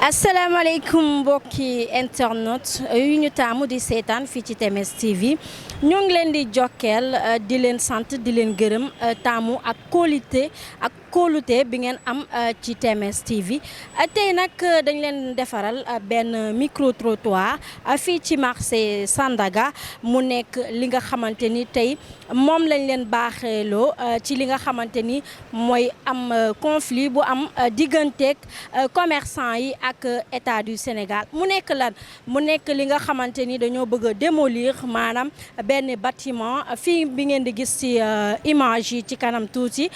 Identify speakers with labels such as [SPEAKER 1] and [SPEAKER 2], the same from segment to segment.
[SPEAKER 1] asalaamaaleykum mbokki internet yu ñu taamu di seetaan fii ci TMS TV ñoo ngi leen di jokkeel di leen sant di leen gërëm taamu ak kóolute bi ngeen am ci TMS TV tey nag dañ leen defaral benn micro trottoir fii ci marché Sandaga mu nekk li nga xamante ni tey moom lañ leen baaxeeloo ci li nga xamante ni mooy am conflit bu am digganteeg commerçant yi ak état du Sénégal mu nekk lan mu nekk li nga xamante ni dañoo bëgg a démolir maanaam benn bâtiment fii bi ngeen di gis ci image yi ci kanam tuuti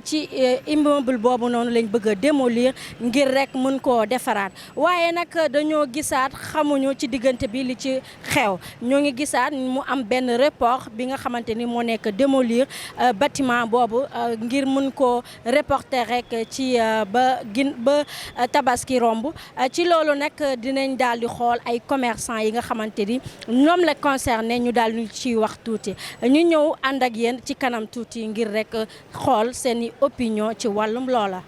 [SPEAKER 1] ci immeuble boobu noonu lañ bëgg a démolir ngir rek mën koo defaraat waaye nag dañoo gisaat xamuñu ci diggante bi li ci xew ñoo ngi gisaat mu am benn report bi nga xamante ni moo nekk démolir bâtiment boobu ngir mën koo reporter rek ci ba tabaski romb ci loolu nag dinañ daal di xool ay commerçant yi nga xamante ni ñoom la concerné ñu daal di ciy wax tuuti ñu ñëw ànd ak yéen ci kanam tuuti ngir rek xool seeni opinion ci wàllum loola.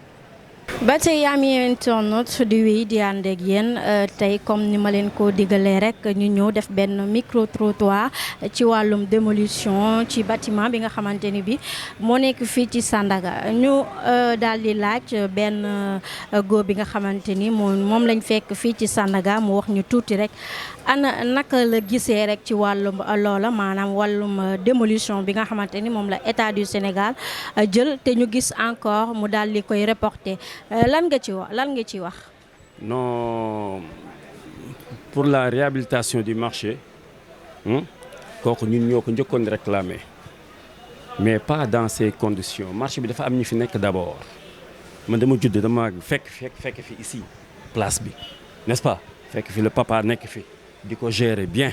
[SPEAKER 1] ba tey yaa ngi internet di wéy di ànd ak yéen tey comme ni ma leen ko digalee rek ñu ñëw def benn micro trottoir ci wàllum démolition ci bâtiment bi nga xamante ni bi moo nekk fii ci Sandaga ñu daal di laaj benn góor bi nga xamante ni moom lañ fekk fii ci Sandaga mu wax ñu tuuti rek ana naka la gisee rek ci wàllum loola maanaam wàllum démolition bi nga xamante ni moom la état du Sénégal jël te ñu gis encore mu daal di koy reporter lan nga ci wax.
[SPEAKER 2] Non, pour la réhabilitation du marché kooku ñun ñoo ko njëkkoon réclamer mais pas dans ces conditions marché bi dafa am ñu fi nekk d'abord man dama judd dama fekk fi ici place bi n'est-ce pas fekk fi le papa nekk fi di ko gérer bien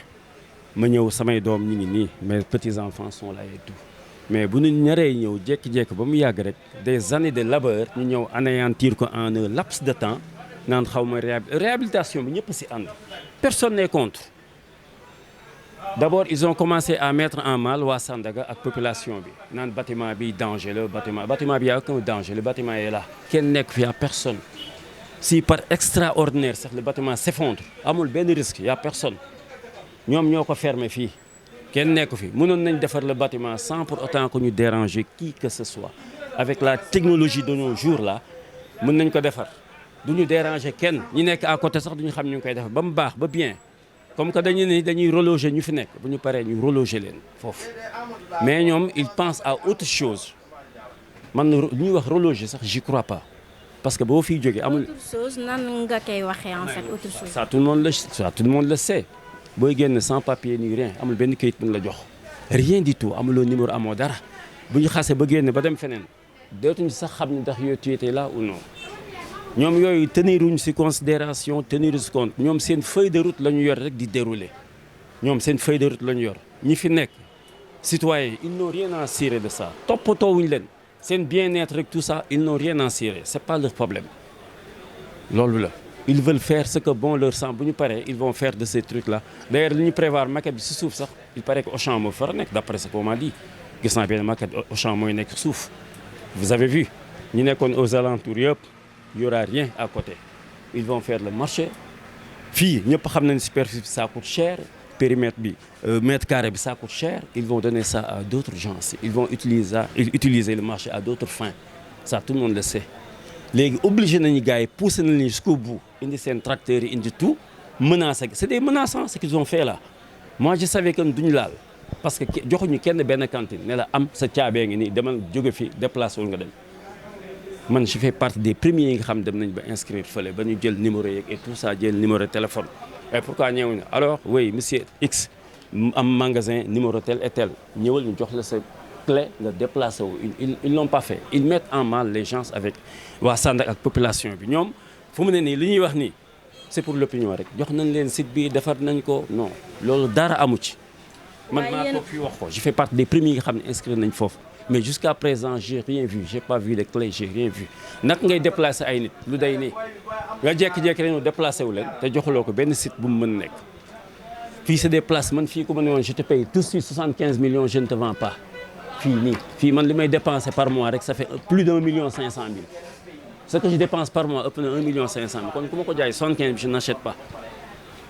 [SPEAKER 2] ma ñëw samay doom ñi ngi nii mes petits enfants sont là et tout mais bu ñu ñaree ñëw jékki-jékki ba mu yàgg rek des années de labeur ñu ñëw anéantir ko en un laps de temps naan xaw ma réhabilitation bi ñëpp si ànd personne n'est contre d'abord ils ont commencé à mettre en mal waa Sandaga ak population bi naan bâtiment bi danger le bâtiment bi y a aucun danger le bâtiment est là kenn nekk fi y a personne si par extraordinaire sax le bâtiment s'effondre amul benn risque y a personne ñoom ñoo ko fermer fii kenn nekku fi mënoon nañ defar le bâtiment sans pour autant que ñu déranger qui que ce soit avec la technologie de nos jours là mën nañ ko defar du ñu déranger kenn ñi nekk à côté sax duñu xam ñu ngi koy defar ba mu baax ba bien comme que dañuy reloger ñu fi nekk bu ñu paree ñu reloger leen foofu mais ñoom ils pensent à autre chose man lu ñuy wax reloger sax j'y crois pas parce que boo fiy jógee amul.
[SPEAKER 1] autre chose nan nga koy waxee en fait autre chose.
[SPEAKER 2] ça tout le monde le sait. booy génn sans papier ni rien amul benn kayit bu ñu la jox rien du tout amuloo numéro amoo dara bu ñu xasee ba génn ba dem feneen dootuñu sax xam ne ndax yow tu étais là ou non ñoom yooyu teniruñ ci considération teniruñ ci compte ñoom seen feuille de route la ñu yor rek di dérouler ñoom seen feuille de route la ñu yor ñi fi nekk citoyens ils n'ont rien à cirer de ça toppatoowuñu leen seen bien-être rek tout ça ils n'ont rien à cirer c'est pas leur problème loolu la. Ils veulent faire ce que bon leur semble bu ñu paree ils vont faire de ces trucs là d'ailleurs li ñu prévoir maquette bi ci suuf sax il paraît que Auchan moo fa nekk d'après ce qu'on m'a dit gis naa benn maquette Auchan mooy nekk suuf vous avez vu ñu nekkoon aux alentours yëpp y aura rien à côté ils vont faire le marché fii ñëpp xam nañ superficie bi ça coûte cher périmètre bi mètre carré bi ça coûte cher ils vont donner ça à d'autres gens ils vont utiliser le marché à d'autres fins ça tout le monde le sait léegi obligé nañu gars yi pousser nañu jusqu'au bout indi seen tracteurs yi indi tout menaces c'est des menaces ce qu'ils ont fait là moi je savais que duñu laal parce que joxuñu kenn benn cantine ne la am sa caabee ngi nii demal jóge fi déplacé wul nga dem man je fais partie des premiers yi nga xam dem nañ ba inscrire fële ba ñu jël numéro yeeg et tout ça jël numéro téléphone et pourquoi ñëwuñu alors oui monsieur X am magasin numéro tel et tel ñëwal ñu jox la sa clé nga déplacé wu ils l'ont pas fait ils mettent en mal les gens avec waa Sandaga ak population bi ñoom fu mu ne nii li ñuy wax nii c'est pour l'opinion rek jox nañ leen site bi defar nañ ko non loolu dara amu ci man maa ko fi wax ko je fais partie des premiers yi nga xam ne inscrire nañ foofu mais jusqu'à présent j'ai rien vu j'ai pas vu les clés j'ai rien vu nag ngay déplacer ay nit lu day nii nga jékki-jékki rek ñu déplacé wu leen te joxuloo ko benn site bu mu mën nekk fii c'est des places man fii ku ma ne woon je te paye tout de suite 75 millions je ne te vends pas fii nii fii man li may dépenser par mois rek ça fait plus d'1,5 million ce que je dépense par mois ëpp na 1,5 million kon ku ma ko jaay 75 je n'achète pas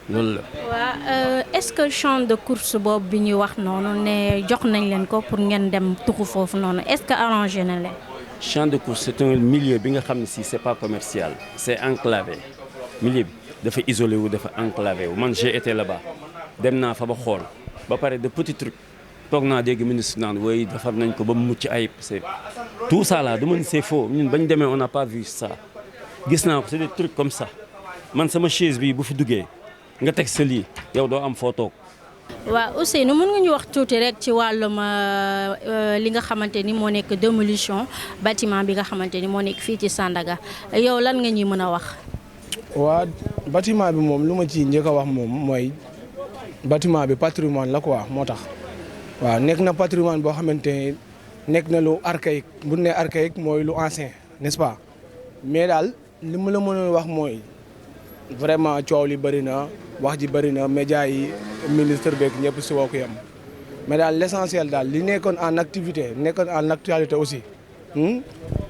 [SPEAKER 2] loolu la.
[SPEAKER 1] waaw est-ce que champ de course boobu bi ñuy wax noonu ne jox nañ leen ko pour ngeen dem tuxu foofu noonu est-ce que arrangé na leen.
[SPEAKER 2] champ de course c'est un milieu bi nga xam ne si c'est pas commercial c'est enclavé milieu bi dafa isolé wu dafa enclavé wu man j'ai été là-bas dem naa fa ba xool ba pare de petits trucs toog naa dégg ministre naan wooy defar nañ ko ba mu mucc ayib c'est tout ça là dama ni c'est faux ñun bañ demee on n'a pas vu ça gis naa ko c'est des trucs comme ça man sama chaise bi bu fi duggee nga teg sa lii yow doo am foo toog.
[SPEAKER 1] waaw Ousseynou mën nga ñu wax tuuti rek ci wàllum li nga xamante ni moo nekk démolition bâtiment bi nga xamante ni moo nekk fii ci Sandaga yow lan nga ñuy mën a wax.
[SPEAKER 3] waa bâtiment bi moom lu ma ci njëkk a wax moom mooy bâtiment bi patrimoine la quoi moo tax waaw nekk na patrimoine boo xamante ne nekk na lu archaïque bu ne archaïque mooy lu ancien n'est-ce pas mais daal li ma la mën a wax mooy vraiment coow li bëri na wax ji bëri na médias yi ministre beeg ñëpp si woo ko yem mais daal l'essentiel daal li nekkoon en activité nekkoon en actualité aussi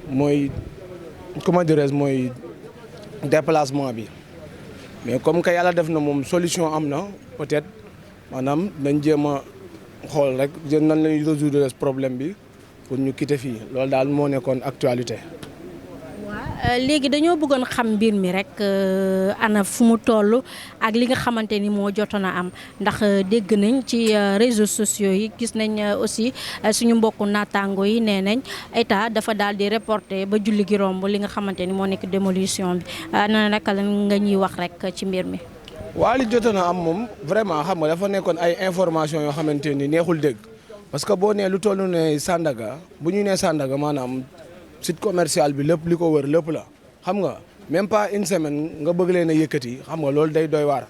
[SPEAKER 3] mooy comment dirais-je mooy déplacement bi mais comme que yàlla def na moom solution am na peut-être maanaam dañ jéem a xool rek jën nan lañuy résoudre problème bi pour ñu quitter fii loolu daal moo nekkoon actualité.
[SPEAKER 1] léegi dañoo bëggoon xam mbir mi rek ana fu mu toll ak li nga xamante ni moo jotoon a am ndax dégg nañ ci réseaux sociaux yi gis nañ aussi suñu mbokku naataango yi nee nañ état dafa daal di reporter ba julli gi romb li nga xamante ni moo nekk démolition bi ana naka la nga ñuy wax rek ci mbir mi.
[SPEAKER 3] waa li jotoon a am moom vraiment xam nga dafa nekkoon ay information yoo xamante ni neexul dégg parce que boo nee lu toll ne Sandaga bu ñu nee Sandaga maanaam. site commercial bi lépp li ko wër lépp la xam nga même pas une semaine nga bëgg leen a yëkkati xam nga loolu day doy waar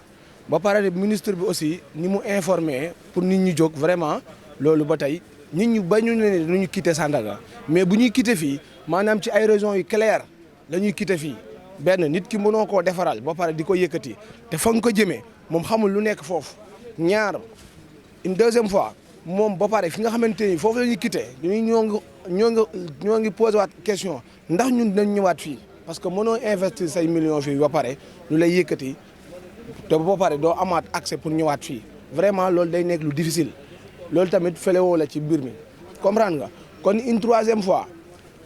[SPEAKER 3] ba pare ministre bi aussi ni mu informé pour nit ñi jóg vraiment loolu ba tey nit ñu bañu ne nu ñu quitter Sandaga mais bu ñuy quitter fii maanaam ci ay raisons yu claires la ñuy quitter fii benn nit ki mënoo koo defaral ba pare di ko yëkkati te fa nga ko jëmee moom xamul lu nekk foofu ñaar une deuxième fois moom ba pare fi nga xamante ni foofu la ñuy quitter ñoo ngi posé waat question ndax ñun dinañ ñëwaat fii parce que mënoo investir say millions fii ba pare ñu lay yëkkati te ba pare doo amaat accès pour ñëwaat fii vraiment loolu day nekk lu difficile loolu tamit fléau la ci mbir mi comprendre nga kon une troisième fois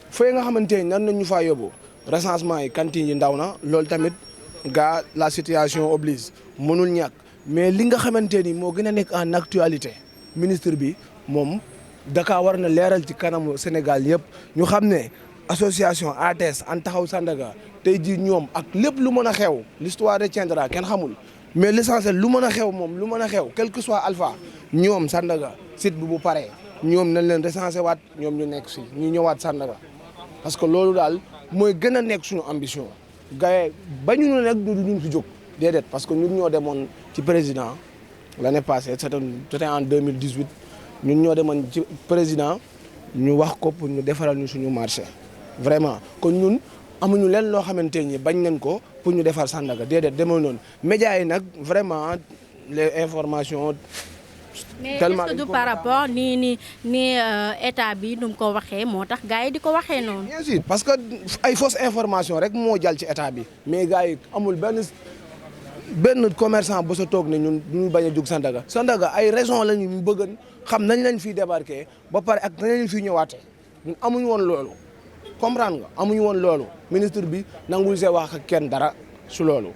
[SPEAKER 3] fooy nga xamante ni nan nañ ñu faa yóbbu recensement yi cantines yi ndaw na loolu tamit gaa la situation oblige mënul ñàkk mais li nga xamante ni moo gën a nekk en actualité ministre bi moom Dakar war na leeral ci kanamu Sénégal yëpp ñu xam ne association ATS Ànd Taxawu Sandaga tey jii ñoom ak lépp lu mën a xew l'histoire retiendra kenn xamul mais l'essentiel lu mën a xew moom lu mën a xew quel que soit alpha ñoom Sandaga site bi bu paree ñoom nañ leen recensé waat ñoom ñu nekk si ñu ñëwaat Sandaga parce que loolu daal mooy gën a nekk suñu ambition gaye bañu ne nag duñ fi jóg déedéet parce que ñun ñoo demoon ci président l'année passée c'était en 2018 ñun ñoo demoon ci président ñu wax ko pour ñu defaral ñu suñu marché vraiment kon ñun amuñu leen loo xamante ni bañ nañ ko pour ñu defar Sandaga déedéet demoo noonu médias yi nag vraiment les informations.
[SPEAKER 1] mais est-ce que du par rapport ni état bi nu mu ko waxee moo tax gars yi di ko waxee noonu.
[SPEAKER 3] bien sûr parce que ay fausse information rek moo jàll ci état bi mais gars yi amul benn commerçant ba sa toog ne ñun duñu bañ a jóg Sandaga Sandaga ay raison la ñu bëgg xam nañ lañ fiy débarquer ba pare ak nañ lañ fiy ñëwaatee ñun amuñu woon loolu comprendre nga amuñu woon loolu ministre bi nangul see wax ak kenn dara su loolu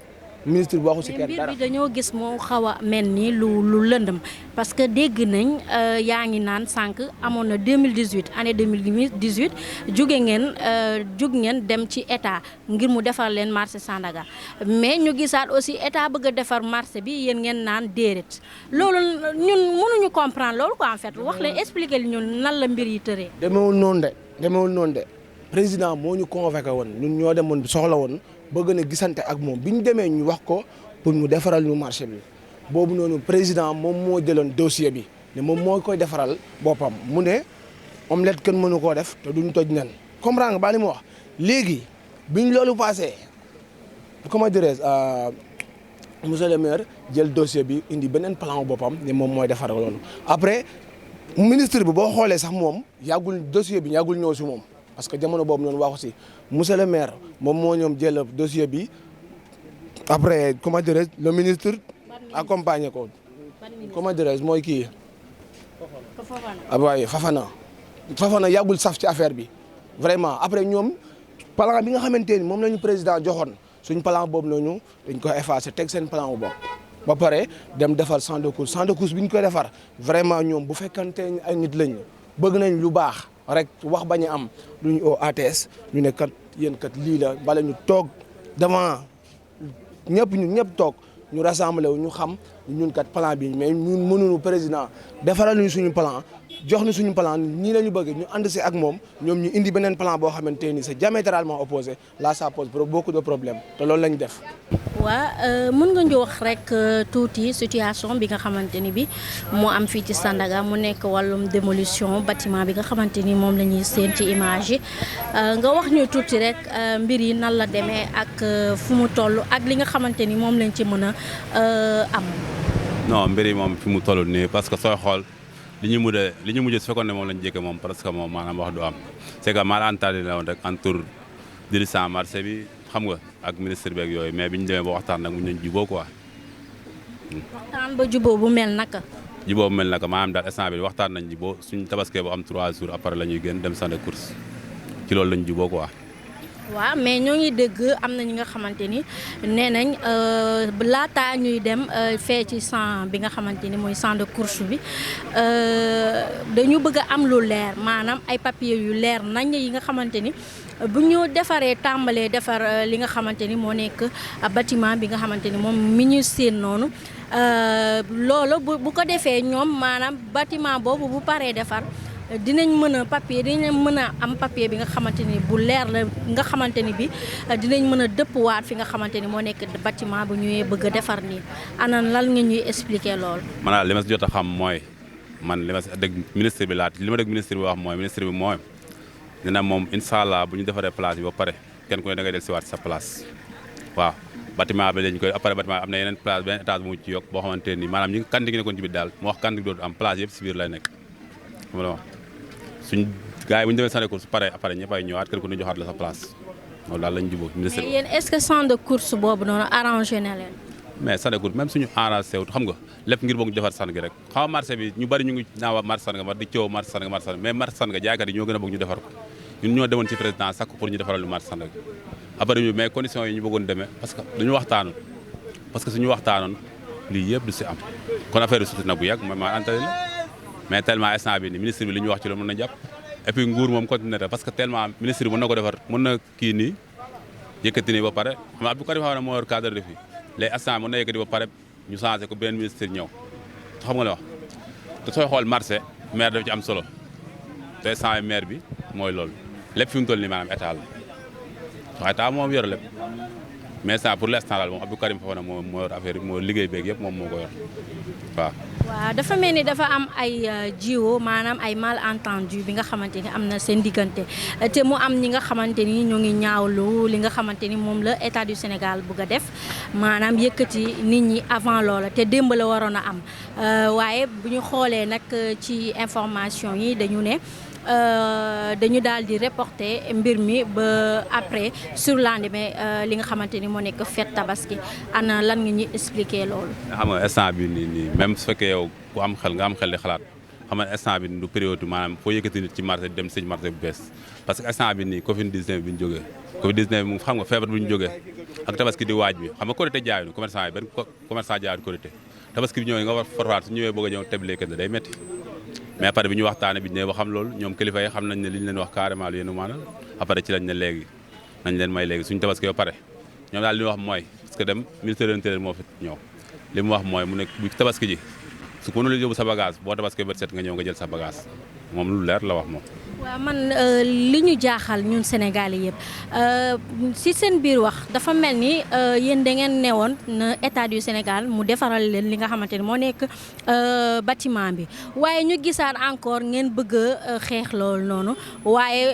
[SPEAKER 3] ministre bi waxu si kenn dara.
[SPEAKER 1] mbir bi dañoo gis moo xaw a mel ni lu lëndëm parce que dégg nañ yaa ngi naan sànq amoon na 2018 année 2018 jóge ngeen dem ci état ngir mu defar leen marché Sandaga mais ñu gisaat aussi état bëgg a defar marché bi yéen ngeen naan déedéet loolu ñun mënuñu comprendre loolu quoi en fait wax leen expliquer li ñun nan la mbir yi tëree.
[SPEAKER 3] demeewul noonu de président moo ñu convoqué woon ñun ñoo demoon soxla woon. bëgg na gisante ak moom bi ñu demee ñu wax ko pour mu defaral ñu marché bi boobu noonu président moom moo jëloon dossier bi ne moom moo koy defaral boppam mu ne omelette kenn mënu koo def te duñ toj nen comprendre nga ba li mu wax léegi biñ loolu passé comment dirais-je monsieur le maire jël dossier bi indi beneen plan boppam ne moom mooy defaral loolu après ministre bi boo xoolee sax moom yàggul dossier bi yàggul ñëw si moom parce que jamono boobu noonu waxu si monsieur le maire moom moo ñoom jël dossier bi après comment dirais le ministre accompagné ko comment dirais mooy kii waaye Fafana yàggul saf ci affaire bi vraiment après ñoom plan bi nga xamante ni moom la ñu président joxoon suñ plan boobu noonu dañ ko effacé teg seen plan wu bopp ba pare dem defar champ de course bi ñu koy defar vraiment ñoom bu fekkante ay nit lañ bëgg nañ lu baax rek wax bañ a am lu ñu au ATS ñu ne kat yéen kat lii la bala ñu toog devant ñëpp toog ñu rassemblé wu ñu xam ñun kat plan bi mais ñun mënuñu président defaral ñu suñu plan jox ñu suñu plan ñii la ñu bëgg ñu ànd si ak moom ñoom ñu indi beneen plan boo xamante ni c'est diamétralement opposé là ça pose beaucoup de problèmes te loolu lañ def.
[SPEAKER 1] waa mën nga ñu wax rek tuuti situation bi nga xamante ni bi moo am fii ci Sandaga mu nekk wàllum démolition bâtiment bi nga xamante ni moom la ñuy seen ci image yi nga wax ñu tuuti rek mbir yi nan la demee ak fu mu toll ak li nga xamante ni moom lañ ci mën a am.
[SPEAKER 4] non mbir yi moom fi mu toll nii parce que sooy xool li ñu mujj su fekkoon ne moom lañ jëkke moom parce que moom maanaam wax du am c'est que malentendu la woon rek entre dirigeant marché bi xam nga ak ministre beeg yooyu mais bi ñu demee ba waxtaan nag mu ñu jubóo quoi.
[SPEAKER 1] waxtaan ba jubóo bu mel naka.
[SPEAKER 4] jubóo bu mel naka maanaam daal instant bi waxtaan nañ jubóo suñ tabaskee bu am 3 jours après la ñuy gën dem champ de course ci loolu lañ jubóo quoi.
[SPEAKER 1] waaw mais ñoo ngi dégg am na ñi nga xamante ni nee nañ laata ñuy dem fee ci champ bi nga xamante ni mooy champ de course bi dañu bëgg a am lu leer maanaam ay papier yu leer nañ yi nga xamante ni bu ñu defaree tàmbalee defar li nga xamante ni moo nekk bâtiment bi nga xamante ni moom mi ñu seen noonu loolu bu ko defee ñoom maanaam bâtiment boobu bu paree defar dinañ mën a papier dinañ mën a am papier bi nga xamante ni bu leer la nga xamante ni bi dinañ mën a dëppwaat fi nga xamante ni moo nekk bâtiment bu ñuy bëgg a defar nii ana lan nga ñuy expliquer loolu.
[SPEAKER 4] man daal li ma si jot a xam mooy man li ma si dégg ministre bi li ma dégg ministre bi wax mooy ministre bi mooy nee na moom incha allah bu ñu defaree place bi ba pare kenn ku ne da ngay del si waat sa place waaw. bâtiment bi dañ koy après bâtiment am na yeneen place beneen étage bu mu ci yokk boo xamante ni maanaam ñi kanti gi nekkoon ci biir daal mu wax kanti gi dootu am place yëpp si biir lay nekk xam nga suñ gars yi bu ñu demee champ de course pare après ñëppay ñëwaat kër ku ne joxaat la sa place loolu daal lañ jubóo ministre.
[SPEAKER 1] mais yéen est-ce que champ de course boobu noonu arrangé na leen.
[SPEAKER 4] mais champ de course même suñu arrangé wut xam nga lépp ngir bëgg ñu defar Sandaga rek xaw marché bi ñu bari ñu ngi naawa marché Sandaga mar di coow marché Sandaga mais marché Sandaga jaaykat yi ñoo gën a bëgg ñu defar ko ñun ñoo demoon ci président sakku pour ñu defaral lu marché Sandaga après ñu mais conditions yi ñu bëggoon demee parce que duñu waxtaanoon parce que suñu waxtaanoon lii yëpp du si am kon affaire bi suti na bu yàgg mooy maa antali la mais tellement instant bi ni ministre bi li ñu wax ci loolu mën na jàpp et puis nguur moom continué parce que tellement ministre bi mën na ko defar mën na kii nii yëkkati nii ba pare xam nga Abdou Karim Fofana moo yor cadre de vie léegi instant mën na yëkkati ba pare ñu changé ko beneen ministre ñëw xam nga la wax te sooy xool marché maire dafa ci am solo te instant maire bi mooy loolu lépp fi mu toll nii maanaam état la waaye état moom yor lépp mais ça pour l'instant daal moom Abdou Karim Fofana moo yor affaire bi moo liggéey beeg yëpp moom moo ko yor waaw.
[SPEAKER 1] waaw dafa mel ni dafa am ay jiwo maanaam ay malentendu bi nga xamante ni am na seen diggante te mu am ñi nga xamante ni ñu ngi ñaawlu li nga xamante ni moom la état du Sénégal bëgg a def maanaam yëkkati nit ñi avant loola te démb la waroon a am waaye bu ñu xoolee nag ci information yi dañu ne. dañu daal di reporter mbir mi ba après sur lendemain li nga xamante ni moo nekk fête tabaski ana lan nga ñuy expliquer loolu.
[SPEAKER 4] xam nga instant bi nii même su fekkee yow ku am xel nga am xel di xalaat xam nga instant bi du période maanaam foo yëkkati nit ci marché dem sëñ marché bu bees parce que instant bi nii Covid 19 bi ñu jógee Covid 19 mu xam nga feebar bi ñu jógee ak tabaski di waaj bi xam nga korité jaayuñu commerçant yi benn commerçant jaayuñu korité tabaski bi ñëwee nga war forfaat su ñëwee bëgg a ñëw teblee kenn day métti. mais après bi ñu waxtaanee bi ñu ne ba xam loolu ñoom kilifa yi xam nañ ne li ñu leen wax carrément lu yéen maanaam après ci lañ ne léegi nañ leen may léegi suñu tabaski ba pare ñoom daal li ñu wax mooy parce que dem ministère de l'Intérieur moo fi ñëw li mu wax mooy mu ne bu tabaski ji su ko mënul yóbbu sa bagage boo tabaski bët set nga ñëw nga jël sa bagage moom lu leer la wax moom.
[SPEAKER 1] waaw man li ñu jaaxal ñun Sénégalais yëpp si seen biir wax dafa mel ni yéen da ngeen newoon na état du Sénégal mu defaral leen li nga xamante ni moo nekk bâtiment bi waaye ñu gisaat encore ngeen bëgg a xeex loolu noonu waaye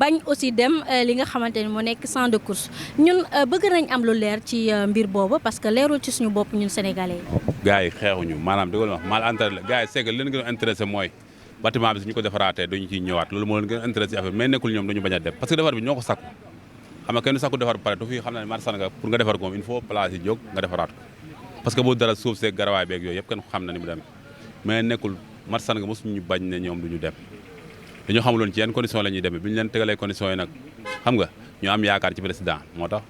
[SPEAKER 1] bañ aussi dem li nga xamante ni moo nekk champ de course ñun bëgg nañ am lu leer ci mbir boobu parce que leerul ci suñu bopp ñun Sénégalais yi.
[SPEAKER 4] gars yi xeexuñu maanaam dëgg la mal intérêt la gars yi c'est que leen gën a intéressé mooy bâtiment bi suñu ko defaraatee duñu ciy ñëwaat loolu moo leen gën a intéressé affaire mais nekkul ñoom dañu bañ a dem parce que defar bi ñoo ko sakku xam nga kenn sakku defar pare tu fii xam na ne marché Sandaga pour nga defar ko moom il faut place yi jóg nga defaraat ko parce que boo dara suuf seeg garawaay beeg yooyu yëpp kenn xam na ni mu dem mais nekkul marché Sandaga mosuñu bañ ne ñoom duñu dem dañoo xamuloon ci yan condition la ñuy demee bi ñu leen tegalee conditions yi nag xam nga ñu am yaakaar ci président moo tax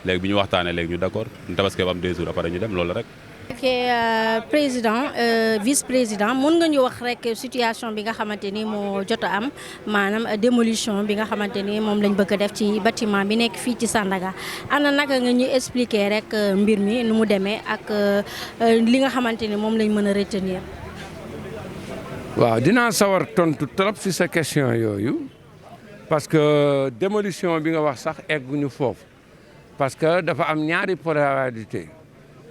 [SPEAKER 4] léegi bi ñu waxtaanee léegi ñu d'accord ñu tabaskee ba am 2 jours après ñu dem loolu rek.
[SPEAKER 1] ok président vice président mën nga ñu wax rek situation bi nga xamante ni moo jot a am maanaam démolition bi nga xamante ni moom lañ bëgg a def ci bâtiment bi nekk fii ci Sandaga ana naka nga ñu expliquer rek mbir mi nu mu demee ak li nga xamante ni moom lañ mën a retenir.
[SPEAKER 5] waaw dinaa sawar tontu trop ci sa question yooyu parce que démolition bi nga wax sax egguñu foofu parce que dafa am ñaari probabilité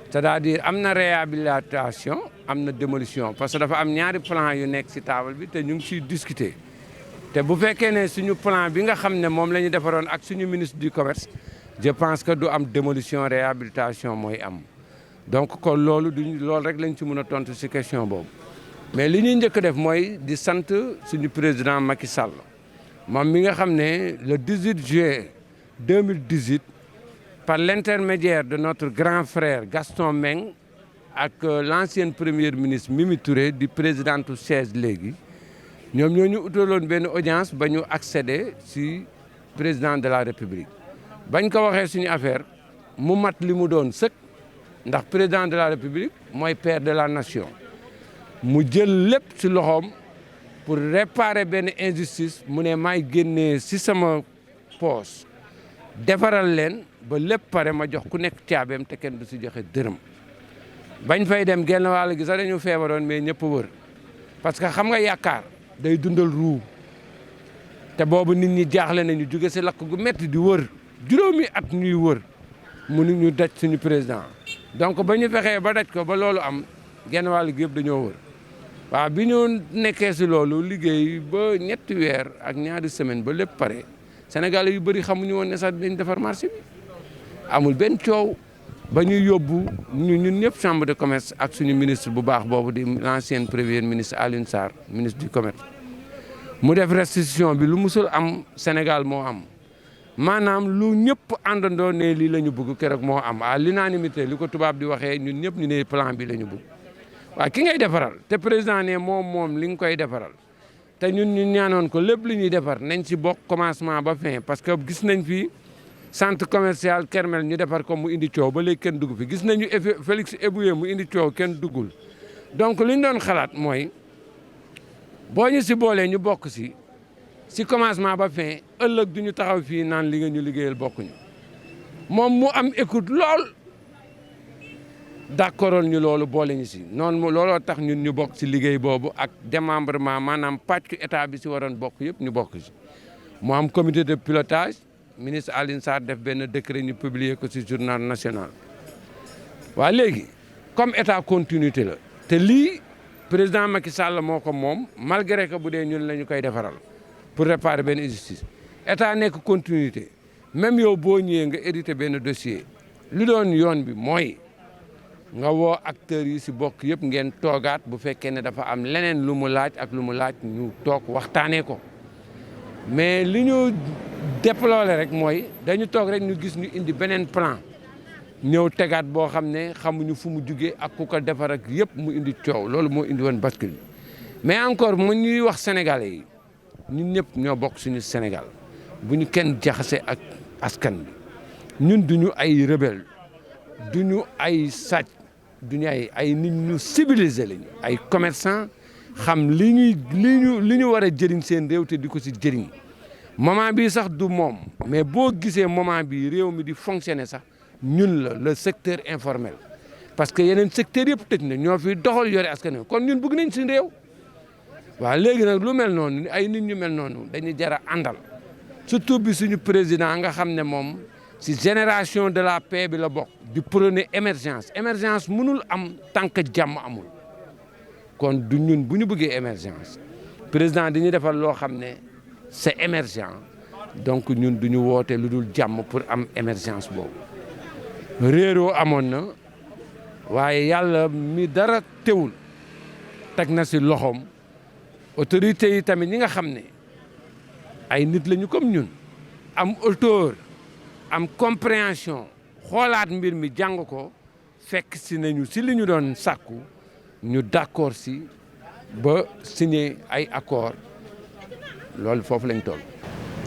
[SPEAKER 5] c'est-à-dire am na réhabilitation am na démolition parce que dafa am ñaari plan yu nekk ci table bi te ñu ngi ciy discuter te bu fekkee ne suñu plan bi nga xam ne moom la ñu defaroon ak suñu ministre du commerce je pense que du am démolition réhabilitation mooy am donc kon loolu rek lañ ci mën a tontu ci question boobu. mais li ñuy njëkk def mooy di sant suñu président Macky Sall moom mi nga xam ne le 18 juillet 2018 par l'intermédiaire de notre grand frère Gaston Mbengue ak l'ancienne première ministre Mimi Touré di présidente siège léegi ñoom ñoo ñu utaloon benn audience ba ñu accéder ci président de la République bañ ko waxee suñu affaire mu mat li mu doon sëkk ndax président de la République mooy père de la nation. mu jël lépp ci loxoom pour réparer benn injustice mu ne maay génnee ci sama poche defaral leen ba lépp pare ma jox ku nekk caabeem te kenn du ci joxe dërëm bañ fay dem genn wàll gi sax dañu feebaroon mais ñëpp wër parce que xam nga yaakaar day dundal ruu te boobu nit ñi jaaxle nañu jóge ci lakk gu metti di wër juróomi at ñuy wër mënuñu daj suñu président donc ba ñu fexee ba daj ko ba loolu am genn wàll gi yëpp dañoo wër. waaw bi ñu nekkee ci loolu liggéey ba ñetti weer ak ñaari semaine ba lépp pare Sénégalais yu bëri xamuñu woon ne sax dinañ defar marché bi amul benn coow ba ñuy yóbbu ñun ñëpp chambre de commerce ak suñu ministre bu baax boobu di l'ancien premier ministre Alioune Sarr ministre du commerce mu def restitution bi lu musul am Sénégal moo am maanaam lu ñëpp àndandoo ne lii la ñu bëgg keroog moo am à l'unanimité li ko tubaab di waxee ñun ñëpp ñu ne plan bi la ñu bëgg. waaw ki ngay defaral te président ne moom li nga koy defaral te ñun ñu ñaanoon ko lépp li ñuy defar nañ ci bokk commencement ba fin parce que gis nañ fi centre commercial Kermel ñu defar ko mu indi coow ba léegi kenn dugg fi gis nañu Félix Éboué mu indi coow kenn duggul donc li ñu doon xalaat mooy boo ñu ci boolee ñu bokk ci commencement ba fin ëllëg du ñu taxaw fii naan li nga ñu liggéeyal bokkuñu moom mu am écoute lool. d'accordol ñu loolu boole ñu ci noonu looloo tax ñun ñu bokk ci liggéey boobu ak démembrement maanaam pàccu état bi ci waroon bokk yëpp ñu bokk ci mu am comité de pilotage ministre Alioune Sarr def benn décret ñu publier ko ci journal national. waa léegi comme état continuité la te lii président Macky Sall moo ko moom malgré que bu dee ñun la ñu koy defaral pour réparer benn injustice état nekk continuité même yow boo ñëwee nga hérité benn dossier lu doon yoon bi mooy. nga woo acteurs yi ci bokk yëpp ngeen toogaat bu fekkee ne dafa am leneen lu mu laaj ak lu mu laaj ñu toog waxtaanee ko mais li ñu déploré rek mooy dañu toog rek ñu gis ñu indi beneen plan ñëw tegaat boo xam ne xamuñu fu mu jugee ak ku ko defar ak yëpp mu indi coow loolu moo indi woon bascule mais encore mu ñuy wax sénégalais yi ñun ñëpp ñoo bokk suñu Sénégal bu ñu kenn jaxase ak askan bi ñun duñu ay rebelle duñu ay sàcc duñu ay nit ñu civilisé lañu ay commerçant xam li ñu war a jëriñ seen réew te di ko ci jëriñ moment bi sax du moom mais boo gisee moment bi réew mi di fonctionner sax ñun la le secteur informel parce que yeneen secteur yëpp tëj na ñoo fi doxal yore askan wi kon ñun bëgg nañ suñu réew waaw léegi nag lu mel noonu ay nit ñu mel noonu dañuy jar a àndal surtout bi suñu président nga xam ne moom ci génération de la paix bi la bokk di prôner émergence mënul am tant que jàmm amul kon du ñun bu ñu bëggee émergence président di ñu defal loo xam ne c'est émergent donc ñun du ñu woote lu dul jàmm pour am émergence boobu réeroo amoon na waaye yàlla mi dara teewul teg na ci loxoom autorités yi tamit ñi nga xam ne ay nit lañu comme ñun am hauteur am compréhension xoolaat mbir mi jàng ko fekk si nañu si li ñu doon sàkku ñu d'accord si ba signé ay accord loolu foofu lañ toll.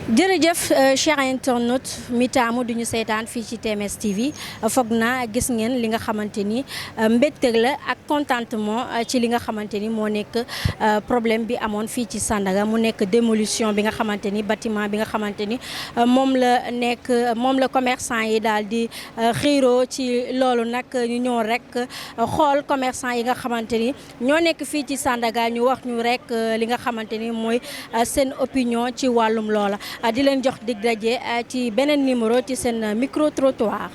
[SPEAKER 1] jërëjëf cher internaute mi taamu duñu seetaan fii ci TMS TV foog naa gis ngeen li nga xamante ni mbégte la ak contentement ci li nga xamante ni moo nekk problème bi amoon fii ci Sandaga mu nekk démolition bi nga xamante ni bâtiment bi nga xamante ni moom la commerçant yi daal di xiiroo ci loolu nag ñu ñëw rek xool commerçant yi nga xamante ni ñoo nekk fii ci Sandaga ñu wax ñu rek li nga xamante ni mooy seen opinion ci wàllum loola. di leen jox dig daje ci beneen numéro ci seen micro trottoir.